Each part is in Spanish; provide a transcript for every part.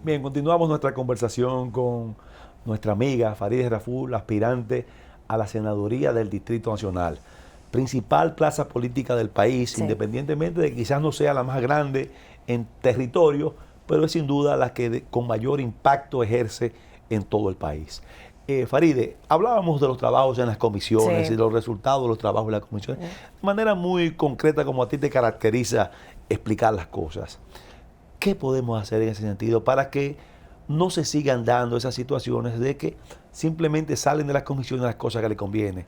Bien, continuamos nuestra conversación con nuestra amiga Farideh Raful, aspirante a la senaduría del Distrito Nacional. Principal plaza política del país, Sí. independientemente de que quizás no sea la más grande en territorio, pero es sin duda la que con mayor impacto ejerce en todo el país. Farideh, hablábamos de los trabajos en las comisiones Sí. y los resultados de los trabajos en las comisiones, de manera muy concreta como a ti te caracteriza explicar las cosas. ¿Qué podemos hacer en ese sentido para que no se sigan dando esas situaciones de que simplemente salen de las comisiones las cosas que le conviene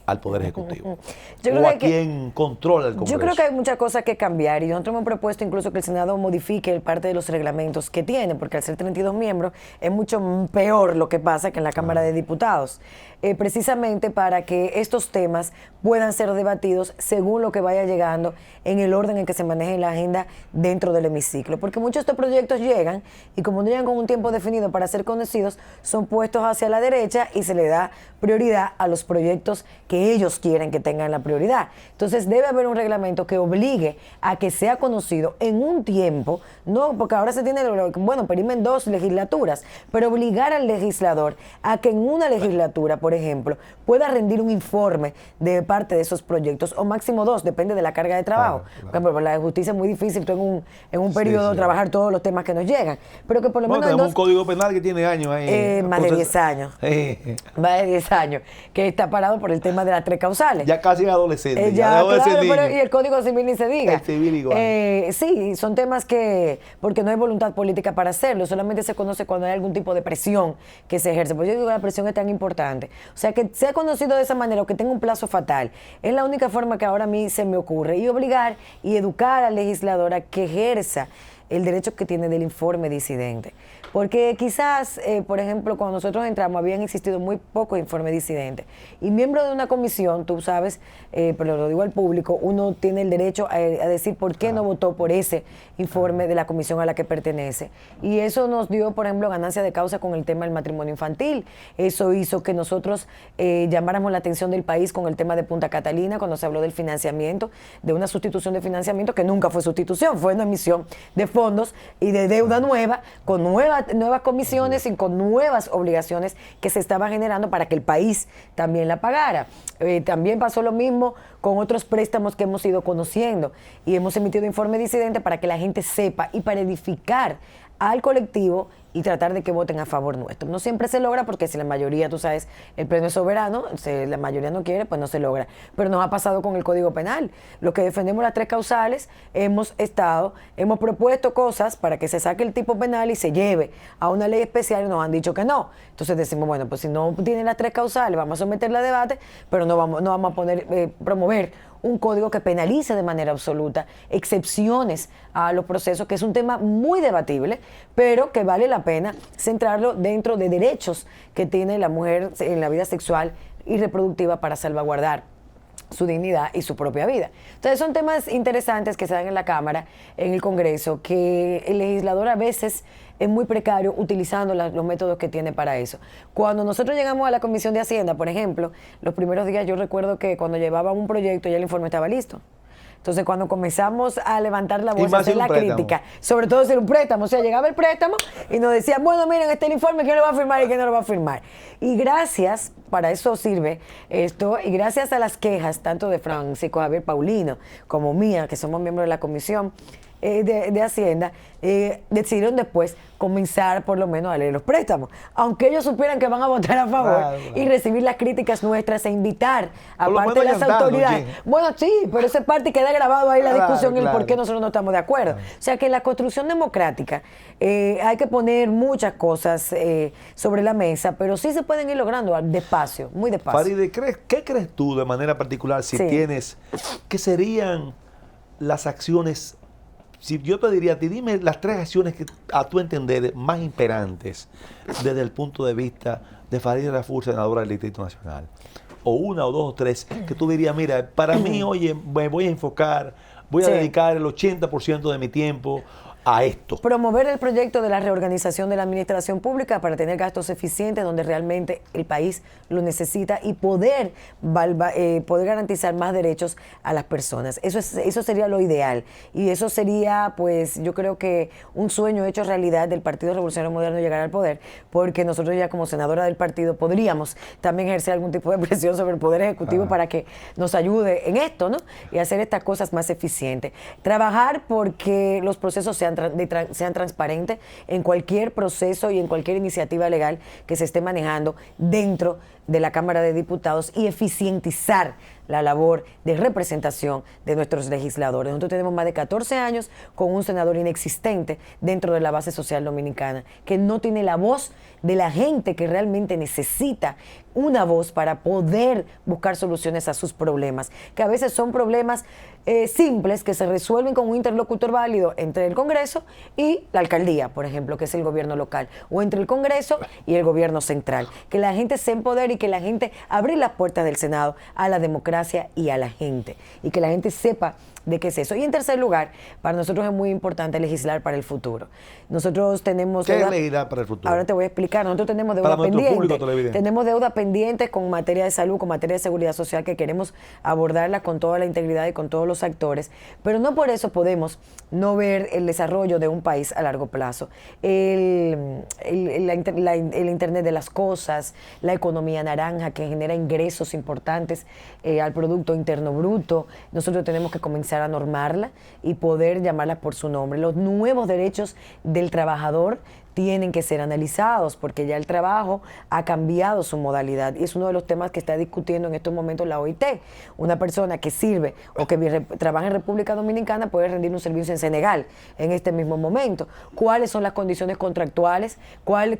al Poder Ejecutivo? Yo creo O a que quien controla el Yo Congreso. creo que hay muchas cosas que cambiar y nosotros hemos propuesto incluso que el Senado modifique parte de los reglamentos que tiene, porque al ser 32 miembros es mucho peor lo que pasa que en la Cámara de Diputados, precisamente para que estos temas puedan ser debatidos según lo que vaya llegando en el orden en que se maneje la agenda dentro del hemiciclo, porque muchos de estos proyectos llegan y como no llegan con un tiempo definido para ser conocidos, son puestos hacia la derecha y se le da prioridad a los proyectos que ellos quieren que tengan la prioridad. Entonces debe haber un reglamento que obligue a que sea conocido en un tiempo, no porque ahora se tiene, bueno, perimen 2 legislaturas, pero obligar al legislador a que en una legislatura, por ejemplo, pueda rendir un informe de parte de esos proyectos, o máximo 2, depende de la carga de trabajo. Claro. Por ejemplo, la de justicia es muy difícil tú en un periodo sí. trabajar todos los temas que nos llegan, pero que por lo Bueno, menos en tenemos un dos, código penal que tiene años ahí. más de 10 años. Más de 10 años, que está parado por el tema de las 3 causales. Ya casi adolescente. Ya, dejó de ser claro, niño. y el Código Civil ni se diga. El civil igual. Sí, son temas que, porque no hay voluntad política para hacerlo, solamente se conoce cuando hay algún tipo de presión que se ejerce. Pues yo digo que la presión es tan importante. O sea, que sea conocido de esa manera o que tenga un plazo fatal, es la única forma que ahora a mí se me ocurre. Y obligar y educar al legislador a que ejerza el derecho que tiene del informe disidente. Porque quizás, por ejemplo, cuando nosotros entramos habían existido muy pocos informes disidentes. Y miembro de una comisión, tú sabes, pero lo digo al público, uno tiene el derecho a decir por qué no votó por ese informe de la comisión a la que pertenece. Y eso nos dio, por ejemplo, ganancia de causa con el tema del matrimonio infantil. Eso hizo que nosotros llamáramos la atención del país con el tema de Punta Catalina, cuando se habló del financiamiento, de una sustitución de financiamiento que nunca fue sustitución, fue una emisión de fondos y de deuda nueva, con nuevas comisiones y con nuevas obligaciones que se estaban generando para que el país también la pagara. También pasó lo mismo con otros préstamos que hemos ido conociendo y hemos emitido informe disidente para que la gente sepa y para edificar al colectivo y tratar de que voten a favor nuestro. No siempre se logra porque si la mayoría, tú sabes, el pleno es soberano, si la mayoría no quiere, pues no se logra. Pero nos ha pasado con el Código Penal. Los que defendemos las 3 causales hemos propuesto cosas para que se saque el tipo penal y se lleve a una ley especial y nos han dicho que no. Entonces decimos, bueno, pues si no tiene las 3 causales, vamos a someterla a debate, pero no vamos a promover un código que penalice de manera absoluta excepciones a los procesos, que es un tema muy debatible, pero que vale la pena centrarlo dentro de derechos que tiene la mujer en la vida sexual y reproductiva para salvaguardar su dignidad y su propia vida. Entonces son temas interesantes que se dan en la Cámara, en el Congreso, que el legislador a veces es muy precario utilizando los métodos que tiene para eso. Cuando nosotros llegamos a la Comisión de Hacienda, por ejemplo, los primeros días yo recuerdo que cuando llevaba un proyecto ya el informe estaba listo. Entonces, cuando comenzamos a levantar la voz, a hacer la crítica, sobre todo si era un préstamo, o sea, llegaba el préstamo y nos decían, bueno, miren, este es el informe, ¿quién lo va a firmar y quién no lo va a firmar? Y gracias, para eso sirve esto, y gracias a las quejas, tanto de Francisco Javier Paulino como mía, que somos miembros de la Comisión de Hacienda, decidieron después comenzar por lo menos a leer los préstamos, aunque ellos supieran que van a votar a favor, claro. Y recibir las críticas nuestras e invitar a parte de las autoridades. Bueno, sí, pero esa parte queda grabado ahí la discusión, el por qué nosotros no estamos de acuerdo. O sea que en la construcción democrática hay que poner muchas cosas sobre la mesa, pero sí se pueden ir logrando despacio, muy despacio. Farideh, ¿qué crees tú de manera particular, si tienes, qué serían las acciones? Si yo te diría a ti, dime las 3 acciones que a tu entender más imperantes desde el punto de vista de Farideh Raful, senadora del Distrito Nacional. O 1 o 2 o 3 que tú dirías, mira, para mí, oye, me voy a enfocar, voy a dedicar el 80% de mi tiempo a esto? Promover el proyecto de la reorganización de la administración pública para tener gastos eficientes donde realmente el país lo necesita y poder garantizar más derechos a las personas. Eso sería lo ideal y eso sería, pues, yo creo que un sueño hecho realidad del Partido Revolucionario Moderno llegar al poder, porque nosotros ya como senadora del partido podríamos también ejercer algún tipo de presión sobre el Poder Ejecutivo para que nos ayude en esto, ¿no? Y hacer estas cosas más eficientes. Trabajar porque los procesos sean transparentes en cualquier proceso y en cualquier iniciativa legal que se esté manejando dentro de la Cámara de Diputados y eficientizar la labor de representación de nuestros legisladores. Nosotros tenemos más de 14 años con un senador inexistente dentro de la base social dominicana, que no tiene la voz de la gente que realmente necesita una voz para poder buscar soluciones a sus problemas, que a veces son problemas simples que se resuelven con un interlocutor válido entre el Congreso y la alcaldía, por ejemplo, que es el gobierno local, o entre el Congreso y el gobierno central. Que la gente se empodere y que la gente abra las puertas del Senado a la democracia y a la gente, y que la gente sepa de qué es eso. Y en tercer lugar, para nosotros es muy importante legislar para el futuro. Nosotros tenemos... ¿Qué legislar para el futuro? Ahora te voy a explicar. Nosotros tenemos deuda pendiente. Tenemos deuda pendiente con materia de salud, con materia de seguridad social, que queremos abordarla con toda la integridad y con todos los actores. Pero no por eso podemos no ver el desarrollo de un país a largo plazo. El Internet de las cosas, la economía naranja que genera ingresos importantes al Producto Interno Bruto. Nosotros tenemos que comenzar a normarla y poder llamarla por su nombre. Los nuevos derechos del trabajador tienen que ser analizados porque ya el trabajo ha cambiado su modalidad y es uno de los temas que está discutiendo en estos momentos la OIT. Una persona que sirve o que trabaja en República Dominicana puede rendir un servicio en Senegal en este mismo momento. ¿Cuáles son las condiciones contractuales?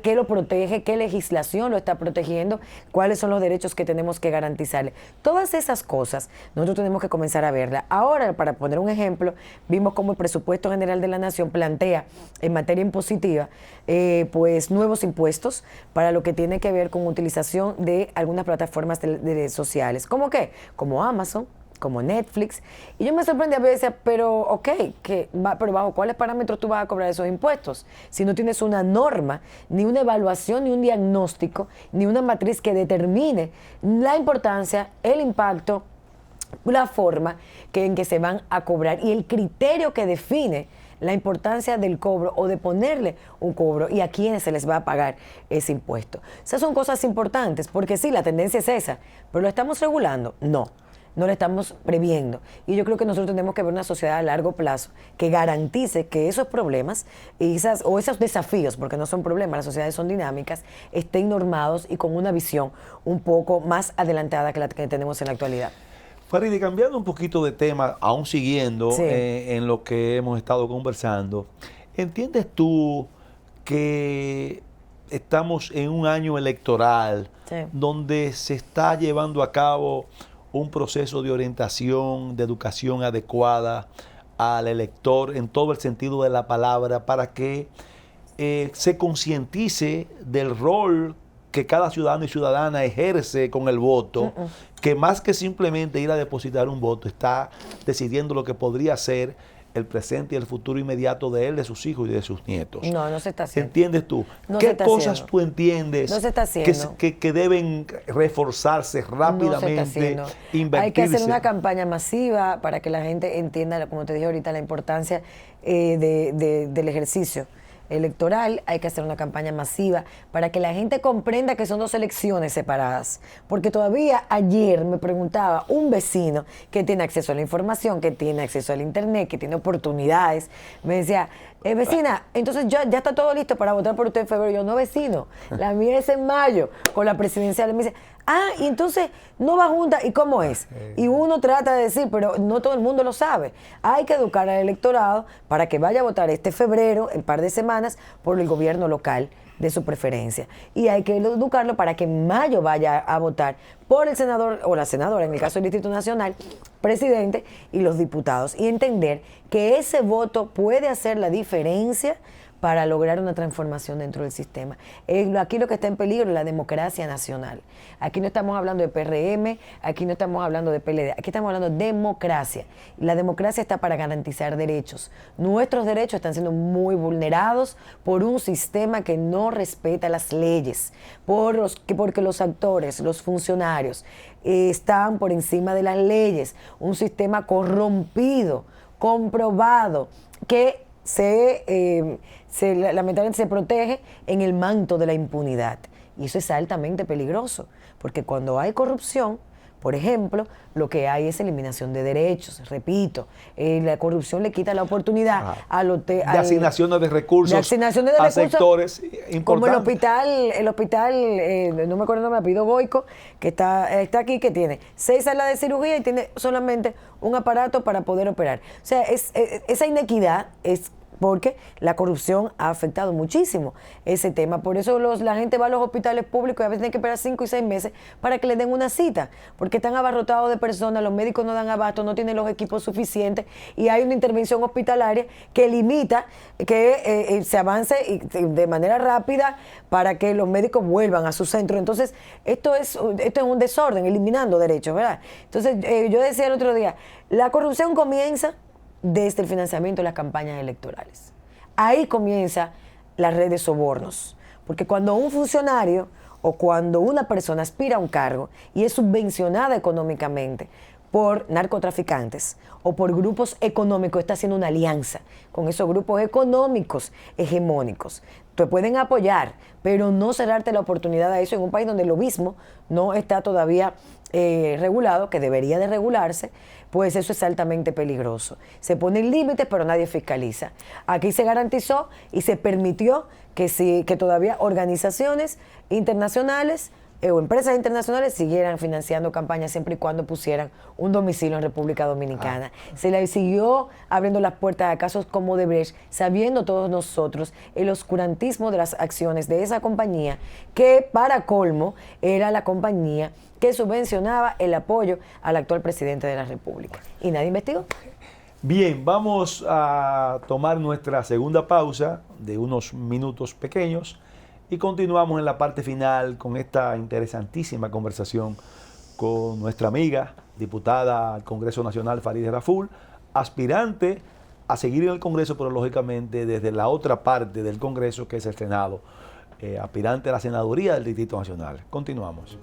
¿Qué lo protege? ¿Qué legislación lo está protegiendo? ¿Cuáles son los derechos que tenemos que garantizarle? Todas esas cosas nosotros tenemos que comenzar a verlas. Ahora, para poner un ejemplo, vimos cómo el Presupuesto General de la Nación plantea en materia impositiva pues nuevos impuestos para lo que tiene que ver con utilización de algunas plataformas sociales. ¿Cómo qué? Como Amazon, como Netflix. Y yo me sorprendí a veces, pero ok, pero ¿bajo cuáles parámetros tú vas a cobrar esos impuestos? Si no tienes una norma, ni una evaluación, ni un diagnóstico, ni una matriz que determine la importancia, el impacto, la forma en que se van a cobrar y el criterio que define la importancia del cobro o de ponerle un cobro y a quiénes se les va a pagar ese impuesto. Esas son cosas importantes porque sí, la tendencia es esa, pero ¿lo estamos regulando? No lo estamos previendo. Y yo creo que nosotros tenemos que ver una sociedad a largo plazo que garantice que esos problemas y esos desafíos, porque no son problemas, las sociedades son dinámicas, estén normados y con una visión un poco más adelantada que la que tenemos en la actualidad. Farideh, cambiando un poquito de tema, aún siguiendo en lo que hemos estado conversando, ¿entiendes tú que estamos en un año electoral donde se está llevando a cabo un proceso de orientación, de educación adecuada al elector en todo el sentido de la palabra para que se concientice del rol que cada ciudadano y ciudadana ejerce con el voto, que más que simplemente ir a depositar un voto, está decidiendo lo que podría ser el presente y el futuro inmediato de él, de sus hijos y de sus nietos? No se está haciendo. ¿Entiendes tú? No ¿Qué cosas tú entiendes no se está haciendo. Que deben reforzarse rápidamente, invertirse? Hay que hacer una campaña masiva para que la gente entienda, como te dije ahorita, la importancia del ejercicio electoral. Hay que hacer una campaña masiva para que la gente comprenda que son dos elecciones separadas, porque todavía ayer me preguntaba un vecino que tiene acceso a la información, que tiene acceso al internet, que tiene oportunidades, me decía, vecina, entonces ya está todo listo para votar por usted en febrero. Yo, no, vecino, la mía es en mayo con la presidencial. Me dice, y entonces no va junta, ¿y cómo es? Y uno trata de decir, pero no todo el mundo lo sabe. Hay que educar al electorado para que vaya a votar este febrero, en par de semanas, por el gobierno local de su preferencia. Y hay que educarlo para que en mayo vaya a votar por el senador o la senadora, en el caso del Distrito Nacional, presidente y los diputados. Y entender que ese voto puede hacer la diferencia para lograr una transformación dentro del sistema. Aquí lo que está en peligro es la democracia nacional. Aquí no estamos hablando de PRM, aquí no estamos hablando de PLD, aquí estamos hablando de democracia. La democracia está para garantizar derechos. Nuestros derechos están siendo muy vulnerados por un sistema que no respeta las leyes, porque los actores, los funcionarios, están por encima de las leyes. Un sistema corrompido, comprobado, que lamentablemente se protege en el manto de la impunidad. Y eso es altamente peligroso, porque cuando hay corrupción, por ejemplo, lo que hay es eliminación de derechos. Repito, la corrupción le quita la oportunidad de asignaciones de recursos a sectores importantes. Como el hospital, no me acuerdo el nombre, apellido Goico, que está aquí, que tiene 6 salas de cirugía y tiene solamente un aparato para poder operar. O sea, esa inequidad es porque la corrupción ha afectado muchísimo ese tema. Por eso la gente va a los hospitales públicos y a veces tienen que esperar 5 y 6 meses para que les den una cita, porque están abarrotados de personas, los médicos no dan abasto, no tienen los equipos suficientes y hay una intervención hospitalaria que limita que se avance de manera rápida para que los médicos vuelvan a su centro. Entonces, esto es un desorden, eliminando derechos, ¿verdad? Entonces, yo decía el otro día, la corrupción comienza desde el financiamiento de las campañas electorales. Ahí comienza la red de sobornos, porque cuando un funcionario o cuando una persona aspira a un cargo y es subvencionada económicamente por narcotraficantes o por grupos económicos, está haciendo una alianza con esos grupos económicos hegemónicos. Te pueden apoyar, pero no cerrarte la oportunidad a eso en un país donde el lobismo no está todavía regulado, que debería de regularse. Pues eso es altamente peligroso. Se ponen límites, pero nadie fiscaliza. Aquí se garantizó y se permitió que todavía organizaciones internacionales o empresas internacionales siguieran financiando campañas siempre y cuando pusieran un domicilio en República Dominicana. Se le siguió abriendo las puertas a casos como Odebrecht, sabiendo todos nosotros el oscurantismo de las acciones de esa compañía, que para colmo era la compañía que subvencionaba el apoyo al actual presidente de la República. ¿Y nadie investigó? Bien, vamos a tomar nuestra segunda pausa de unos minutos pequeños y continuamos en la parte final con esta interesantísima conversación con nuestra amiga, diputada al Congreso Nacional, Farideh Raful, aspirante a seguir en el Congreso, pero lógicamente desde la otra parte del Congreso, que es el Senado, aspirante a la senaduría del Distrito Nacional. Continuamos.